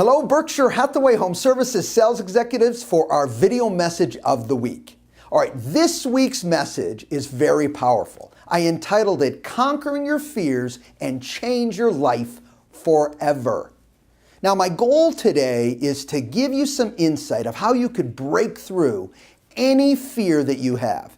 Hello, Berkshire Hathaway Home Services sales executives for our video message of the week. All right, this week's message is very powerful. I entitled it, Conquering Your Fears and Change Your Life Forever. Now, my goal today is to give you some insight of how you could break through any fear that you have.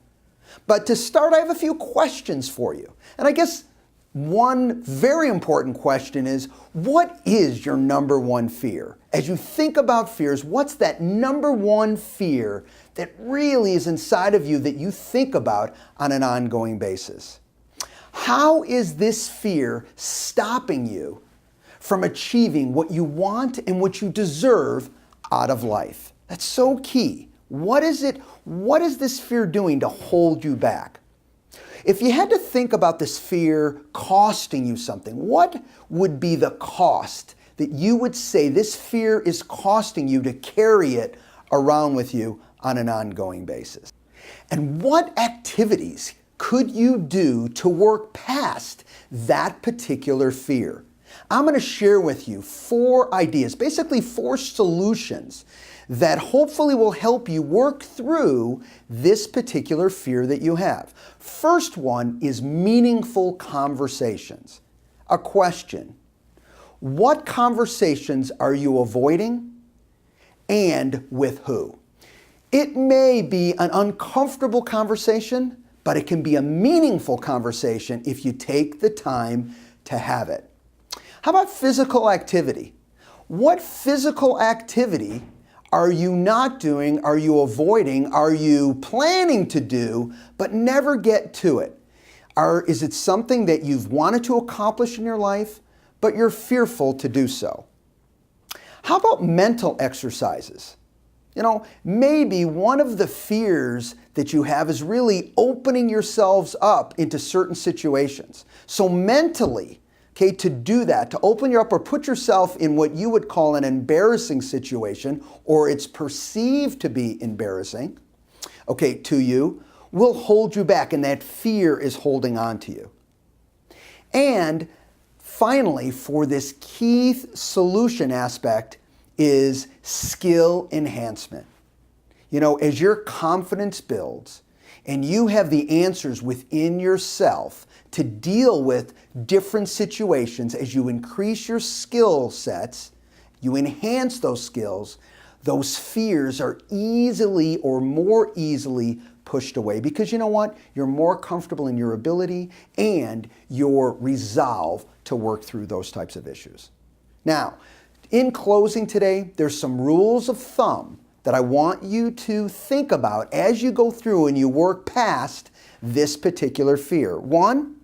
But to start, I have a few questions for you. And I guess one very important question is, what is your number one fear? As you think about fears, what's that number one fear that really is inside of you that you think about on an ongoing basis? How is this fear stopping you from achieving what you want and what you deserve out of life? That's so key. What is this fear doing to hold you back? If you had to think about this fear costing you something, what would be the cost that you would say this fear is costing you to carry it around with you on an ongoing basis? And what activities could you do to work past that particular fear? I'm going to share with you 4 ideas, basically 4 solutions that hopefully will help you work through this particular fear that you have. First one is meaningful conversations. A question: what conversations are you avoiding and with who? It may be an uncomfortable conversation, but it can be a meaningful conversation if you take the time to have it. How about physical activity? What physical activity are you not doing, are you avoiding, are you planning to do, but never get to it? Is it something that you've wanted to accomplish in your life, but you're fearful to do so? How about mental exercises? Maybe one of the fears that you have is really opening yourselves up into certain situations. So mentally, to do that, to open you up or put yourself in what you would call an embarrassing situation, or it's perceived to be embarrassing, to you, will hold you back, and that fear is holding on to you. And finally, for this key solution aspect is skill enhancement. As your confidence builds and you have the answers within yourself to deal with different situations, as you increase your skill sets, you enhance those skills, those fears are easily or more easily pushed away, because you know what? You're more comfortable in your ability and your resolve to work through those types of issues. Now, in closing today, there's some rules of thumb that I want you to think about as you go through and you work past this particular fear. 1,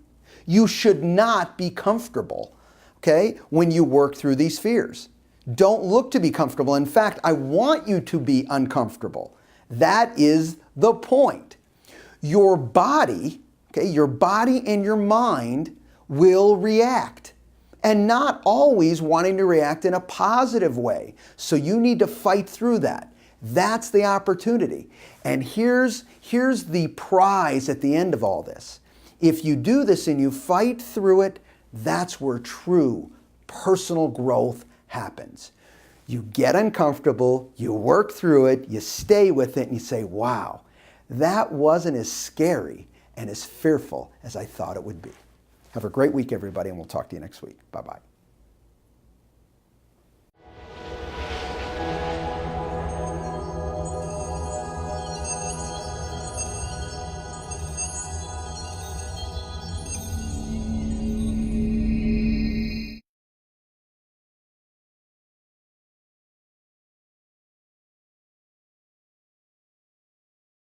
you should not be comfortable, when you work through these fears. Don't look to be comfortable. In fact, I want you to be uncomfortable. That is the point. Your body, your body and your mind will react, and not always wanting to react in a positive way. So you need to fight through that. That's the opportunity. And here's the prize at the end of all this. If you do this and you fight through it, that's where true personal growth happens. You get uncomfortable, you work through it, you stay with it, and you say, wow, that wasn't as scary and as fearful as I thought it would be. Have a great week, everybody, and we'll talk to you next week. Bye-bye.